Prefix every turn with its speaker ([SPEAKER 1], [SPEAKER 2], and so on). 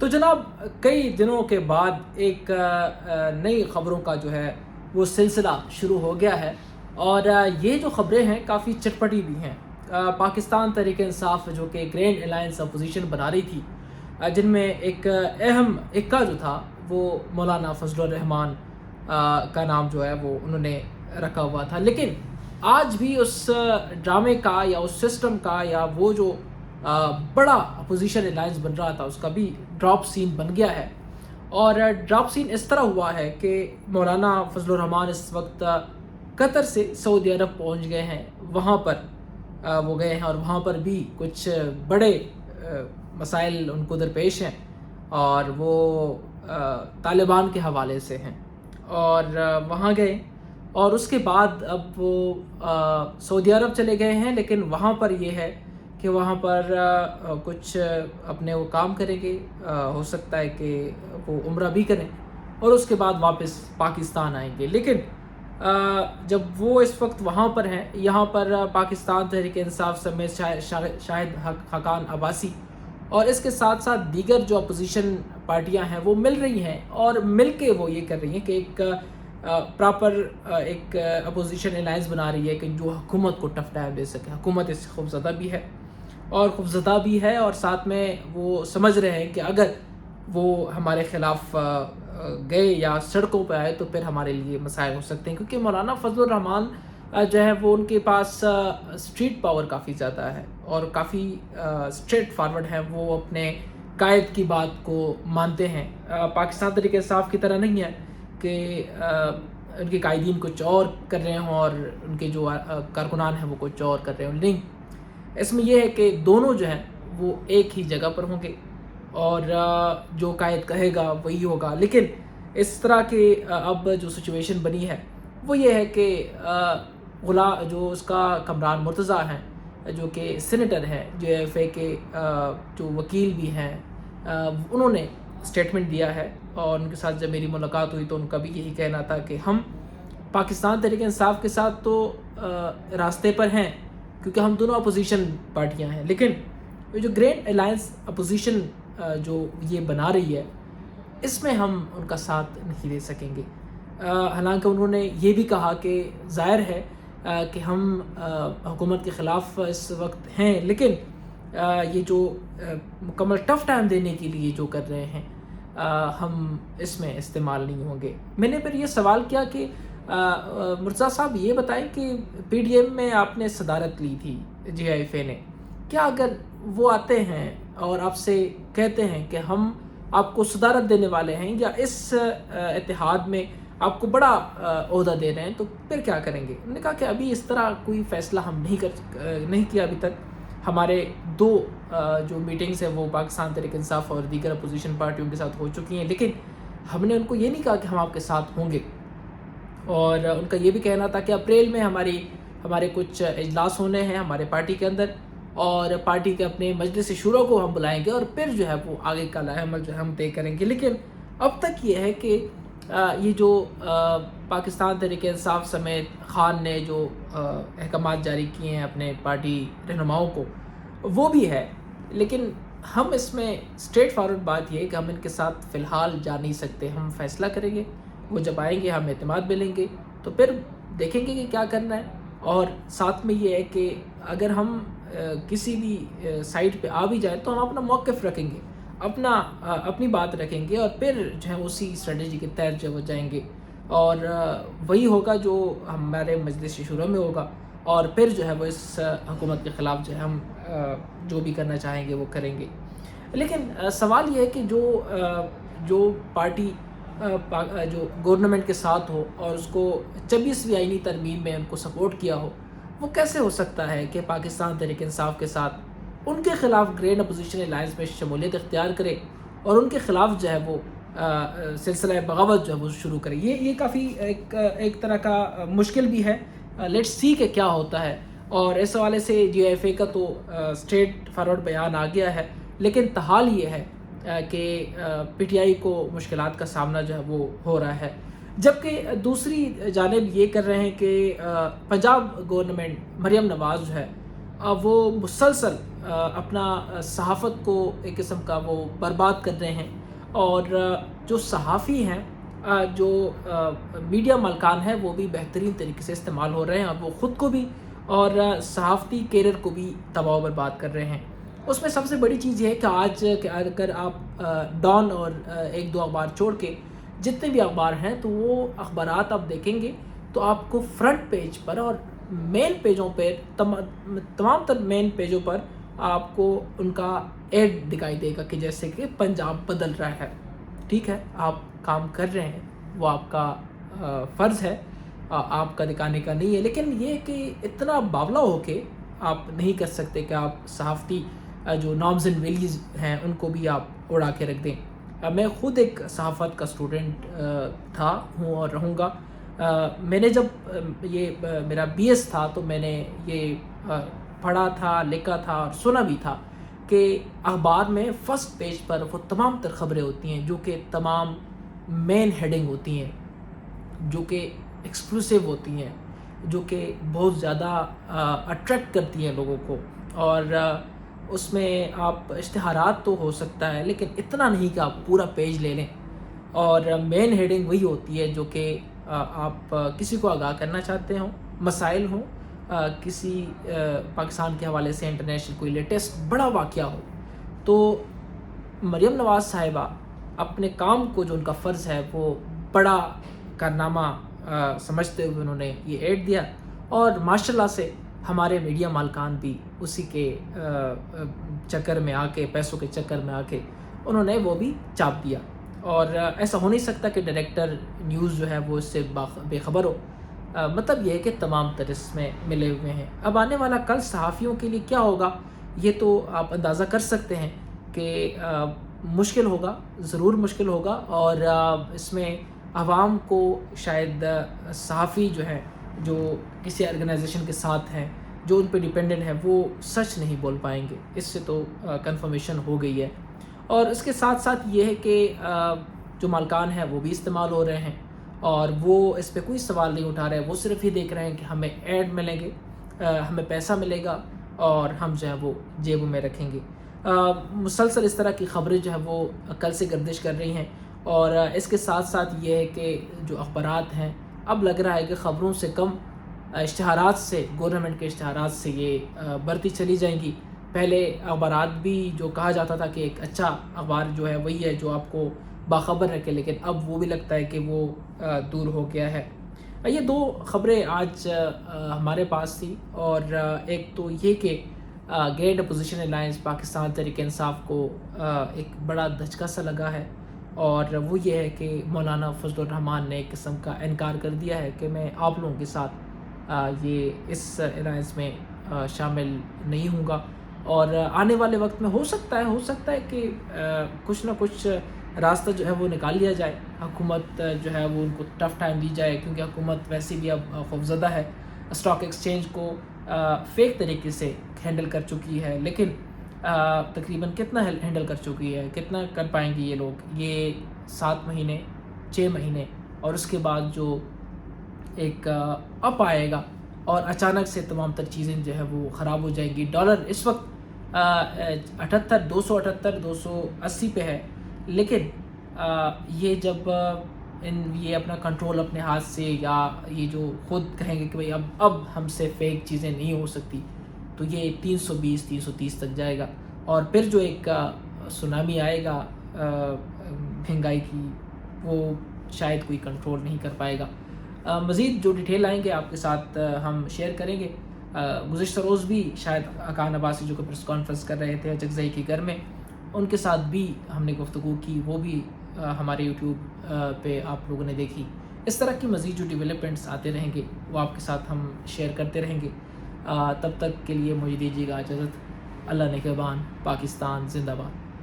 [SPEAKER 1] تو جناب کئی دنوں کے بعد ایک نئی خبروں کا جو ہے وہ سلسلہ شروع ہو گیا ہے، اور یہ جو خبریں ہیں کافی چٹپٹی بھی ہیں۔ پاکستان تحریک انصاف جو کہ گرینڈ الائنس اپوزیشن بنا رہی تھی، جن میں ایک اہم اکا جو تھا وہ مولانا فضل الرحمان کا نام جو ہے وہ انہوں نے رکھا ہوا تھا، لیکن آج بھی اس ڈرامے کا یا اس سسٹم کا یا وہ جو بڑا اپوزیشن الائنس بن رہا تھا اس کا بھی ڈراپ سین بن گیا ہے۔ اور ڈراپ سین اس طرح ہوا ہے کہ مولانا فضل الرحمان اس وقت قطر سے سعودی عرب پہنچ گئے ہیں، وہاں پر وہ گئے ہیں، اور وہاں پر بھی کچھ بڑے مسائل ان کو درپیش ہیں، اور وہ طالبان کے حوالے سے ہیں، اور وہاں گئے، اور اس کے بعد اب وہ سعودی عرب چلے گئے ہیں، لیکن وہاں پر یہ ہے کہ وہاں پر کچھ اپنے وہ کام کریں گے، ہو سکتا ہے کہ وہ عمرہ بھی کریں، اور اس کے بعد واپس پاکستان آئیں گے۔ لیکن جب وہ اس وقت وہاں پر ہیں، یہاں پر پاکستان تحریک انصاف سمیت شاہد حقان عباسی اور اس کے ساتھ ساتھ دیگر جو اپوزیشن پارٹیاں ہیں وہ مل رہی ہیں، اور مل کے وہ یہ کر رہی ہیں کہ ایک پراپر ایک اپوزیشن الائنس بنا رہی ہے کہ جو حکومت کو ٹف ٹائم دے سکے۔ حکومت اس سے خوفزدہ بھی ہے، اور ساتھ میں وہ سمجھ رہے ہیں کہ اگر وہ ہمارے خلاف گئے یا سڑکوں پہ آئے تو پھر ہمارے لیے مسائل ہو سکتے ہیں، کیونکہ مولانا فضل الرحمان جو ہے وہ ان کے پاس اسٹریٹ پاور کافی زیادہ ہے، اور کافی اسٹریٹ فارورڈ ہیں، وہ اپنے قائد کی بات کو مانتے ہیں۔ پاکستان تحریک انصاف کی طرح نہیں ہے کہ ان کے قائدین کچھ اور کر رہے ہوں اور ان کے جو کارکنان ہیں وہ کچھ اور کر رہے ہوں، نہیں، اس میں یہ ہے کہ دونوں جو ہیں وہ ایک ہی جگہ پر ہوں گے، اور جو قائد کہے گا وہی ہوگا۔ لیکن اس طرح کے اب جو سچویشن بنی ہے وہ یہ ہے کہ جو اس کا کمران مرتضیٰ ہیں، جو کہ سینیٹر ہیں، جو ایف اے کے جو وکیل بھی ہیں، انہوں نے اسٹیٹمنٹ دیا ہے، اور ان کے ساتھ جب میری ملاقات ہوئی تو ان کا بھی یہی کہنا تھا کہ ہم پاکستان تحریک انصاف کے ساتھ تو راستے پر ہیں، کیونکہ ہم دونوں اپوزیشن پارٹیاں ہیں، لیکن یہ جو گرینڈ الائنس اپوزیشن جو یہ بنا رہی ہے اس میں ہم ان کا ساتھ نہیں دے سکیں گے۔ حالانکہ انہوں نے یہ بھی کہا کہ ظاہر ہے کہ ہم حکومت کے خلاف اس وقت ہیں، لیکن یہ جو مکمل ٹف ٹائم دینے کے لیے جو کر رہے ہیں ہم اس میں استعمال نہیں ہوں گے۔ میں نے پھر یہ سوال کیا کہ مرزا صاحب یہ بتائیں کہ پی ڈی ایم میں آپ نے صدارت لی تھی، جی ایف اے نے، کیا اگر وہ آتے ہیں اور آپ سے کہتے ہیں کہ ہم آپ کو صدارت دینے والے ہیں یا اس اتحاد میں آپ کو بڑا عہدہ دے رہے ہیں تو پھر کیا کریں گے؟ انہوں نے کہا کہ ابھی اس طرح کوئی فیصلہ ہم نہیں کیا ابھی تک۔ ہمارے دو جو میٹنگز ہیں وہ پاکستان تحریک انصاف اور دیگر اپوزیشن پارٹیوں کے ساتھ ہو چکی ہیں، لیکن ہم نے ان کو یہ نہیں کہا کہ ہم آپ کے ساتھ ہوں گے، اور ان کا یہ بھی کہنا تھا کہ اپریل میں ہمارے کچھ اجلاس ہونے ہیں ہمارے پارٹی کے اندر، اور پارٹی کے اپنے مجلس شورا کو ہم بلائیں گے، اور پھر جو ہے وہ آگے کا لائحہ عمل جو ہے ہم طے کریں گے۔ لیکن اب تک یہ ہے کہ یہ جو پاکستان تحریک انصاف سمیت خان نے جو احکامات جاری کیے ہیں اپنے پارٹی رہنماؤں کو، وہ بھی ہے، لیکن ہم اس میں اسٹریٹ فارورڈ بات یہ ہے کہ ہم ان کے ساتھ فی الحال جا نہیں سکتے، ہم فیصلہ کریں گے، وہ جب آئیں گے ہم اعتماد ملیں گے تو پھر دیکھیں گے کہ کیا کرنا ہے۔ اور ساتھ میں یہ ہے کہ اگر ہم کسی بھی سائٹ پہ آ بھی جائیں تو ہم اپنا موقف رکھیں گے، اپنی بات رکھیں گے، اور پھر جو ہے اسی اسٹریٹجی کے تحت جو وہ جائیں گے، اور وہی ہوگا جو ہمارے مجلس شورا میں ہوگا، اور پھر جو ہے وہ اس حکومت کے خلاف جو ہے ہم جو بھی کرنا چاہیں گے وہ کریں گے۔ لیکن سوال یہ ہے کہ جو پارٹی جو گورنمنٹ کے ساتھ ہو اور اس کو 26ویں آئینی ترمیم میں ان کو سپورٹ کیا ہو، وہ کیسے ہو سکتا ہے کہ پاکستان تحریک انصاف کے ساتھ ان کے خلاف گرینڈ اپوزیشن الائنس میں شمولیت اختیار کرے اور ان کے خلاف جو ہے وہ سلسلہ بغاوت جو ہے وہ شروع کرے؟ یہ کافی ایک طرح کا مشکل بھی ہے۔ لیٹس سی کہ کیا ہوتا ہے، اور اس حوالے سے جی ایف اے کا تو اسٹریٹ فارورڈ بیان آ گیا ہے، لیکن تاحال یہ ہے کہ پی ٹی آئی کو مشکلات کا سامنا جو ہے وہ ہو رہا ہے، جبکہ دوسری جانب یہ کر رہے ہیں کہ پنجاب گورنمنٹ مریم نواز جو ہے وہ مسلسل اپنا صحافت کو ایک قسم کا وہ برباد کر رہے ہیں، اور جو صحافی ہیں، جو میڈیا مالکان ہیں، وہ بھی بہترین طریقے سے استعمال ہو رہے ہیں، اور وہ خود کو بھی اور صحافتی کیریئر کو بھی تباہ و برباد کر رہے ہیں۔ اس میں سب سے بڑی چیز یہ ہے کہ آج کہ اگر آپ ڈان اور ایک دو اخبار چھوڑ کے جتنے بھی اخبار ہیں، تو وہ اخبارات آپ دیکھیں گے تو آپ کو فرنٹ پیج پر اور مین پیجوں پہ تمام تر مین پیجوں پر آپ کو ان کا ایڈ دکھائی دے گا کہ جیسے کہ پنجاب بدل رہا ہے۔ ٹھیک ہے، آپ کام کر رہے ہیں، وہ آپ کا فرض ہے، آپ کا دکھانے کا نہیں ہے، لیکن یہ کہ اتنا باولا ہو کے آپ نہیں کر سکتے کہ آپ صحافتی جو نارمز اینڈ ویلیوز ہیں ان کو بھی آپ اڑا کے رکھ دیں۔ میں خود ایک صحافت کا اسٹوڈنٹ ہوں اور رہوں گا۔ میں نے جب یہ میرا بی ایس تھا تو میں نے یہ پڑھا تھا، لکھا تھا اور سنا بھی تھا کہ اخبار میں فرسٹ پیج پر وہ تمام تر خبریں ہوتی ہیں جو کہ تمام مین ہیڈنگ ہوتی ہیں، جو کہ ایکسکلوسیو ہوتی ہیں، جو کہ بہت زیادہ اٹریکٹ کرتی ہیں لوگوں کو، اور اس میں آپ اشتہارات تو ہو سکتا ہے لیکن اتنا نہیں کہ آپ پورا پیج لے لیں، اور مین ہیڈنگ وہی ہوتی ہے جو کہ آپ کسی کو آگاہ کرنا چاہتے ہوں، مسائل ہوں، کسی پاکستان کے حوالے سے انٹرنیشنل کوئی لیٹسٹ بڑا واقعہ ہو۔ تو مریم نواز صاحبہ اپنے کام کو جو ان کا فرض ہے وہ بڑا کارنامہ سمجھتے ہوئے انہوں نے یہ ایڈ دیا، اور ماشاءاللہ سے ہمارے میڈیا مالکان بھی اسی کے چکر میں آ کے، پیسوں کے چکر میں آ کے انہوں نے وہ بھی چاپ دیا، اور ایسا ہو نہیں سکتا کہ ڈائریکٹر نیوز جو ہے وہ اس سے بے خبر ہو۔ مطلب یہ ہے کہ تمام تر اس میں ملے ہوئے ہیں۔ اب آنے والا کل صحافیوں کے لیے کیا ہوگا یہ تو آپ اندازہ کر سکتے ہیں کہ مشکل ہوگا، ضرور مشکل ہوگا، اور اس میں عوام کو شاید صحافی جو ہے، جو کسی آرگنائزیشن کے ساتھ ہیں، جو ان پہ ڈیپینڈنٹ ہے، وہ سچ نہیں بول پائیں گے، اس سے تو کنفرمیشن ہو گئی ہے۔ اور اس کے ساتھ ساتھ یہ ہے کہ جو مالکان ہیں وہ بھی استعمال ہو رہے ہیں، اور وہ اس پہ کوئی سوال نہیں اٹھا رہے، وہ صرف یہ دیکھ رہے ہیں کہ ہمیں ایڈ ملیں گے، ہمیں پیسہ ملے گا، اور ہم جو ہے وہ جیبوں میں رکھیں گے۔ مسلسل اس طرح کی خبریں جو ہے وہ کل سے گردش کر رہی ہیں، اور اس کے ساتھ ساتھ یہ ہے کہ جو اخبارات ہیں، اب لگ رہا ہے کہ خبروں سے کم اشتہارات سے، گورنمنٹ کے اشتہارات سے یہ بڑھتی چلی جائیں گی۔ پہلے اخبارات بھی جو کہا جاتا تھا کہ ایک اچھا اخبار جو ہے وہی ہے جو آپ کو باخبر رکھے، لیکن اب وہ بھی لگتا ہے کہ وہ دور ہو گیا ہے۔ یہ دو خبریں آج ہمارے پاس تھی، اور ایک تو یہ کہ great opposition alliance Pakistan Tehreek Insaf کو ایک بڑا دھچکا سا لگا ہے، اور وہ یہ ہے کہ مولانا فضل الرحمان نے ایک قسم کا انکار کر دیا ہے کہ میں آپ لوگوں کے ساتھ یہ اس الائنس میں شامل نہیں ہوں گا، اور آنے والے وقت میں ہو سکتا ہے کہ کچھ نہ کچھ راستہ جو ہے وہ نکال لیا جائے، حکومت جو ہے وہ ان کو ٹف ٹائم دی جائے، کیونکہ حکومت ویسے بھی اب خوفزدہ ہے، اسٹاک ایکسچینج کو فیک طریقے سے ہینڈل کر چکی ہے، لیکن تقریباً کتنا ہینڈل کر چکی ہے، کتنا کر پائیں گے یہ لوگ؟ یہ 7 مہینے 6 مہینے، اور اس کے بعد جو ایک اپ آئے گا، اور اچانک سے تمام تر چیزیں جو ہے وہ خراب ہو جائیں گی۔ ڈالر اس وقت 280 پہ ہے، لیکن یہ جب یہ اپنا کنٹرول اپنے ہاتھ سے، یا یہ جو خود کہیں گے کہ بھئی اب ہم سے فیک چیزیں نہیں ہو سکتی، تو یہ 320 330 تک جائے گا، اور پھر جو ایک سونامی آئے گا مہنگائی کی، وہ شاید کوئی کنٹرول نہیں کر پائے گا۔ مزید جو ڈیٹیل آئیں گے آپ کے ساتھ ہم شیئر کریں گے۔ گزشتہ روز بھی شاید اکان عباسی جو کہ پریس کانفرنس کر رہے تھے چکزئی کے گھر میں، ان کے ساتھ بھی ہم نے گفتگو کی، وہ بھی ہمارے یوٹیوب پہ آپ لوگوں نے دیکھی۔ اس طرح کی مزید جو ڈیولپمنٹس آتے رہیں گے وہ آپ کے ساتھ ہم شیئر کرتے رہیں گے۔ تب تک کے لیے مجھے دیجیے گا اجازت۔ اللہ نگہبان، پاکستان زندہ باد۔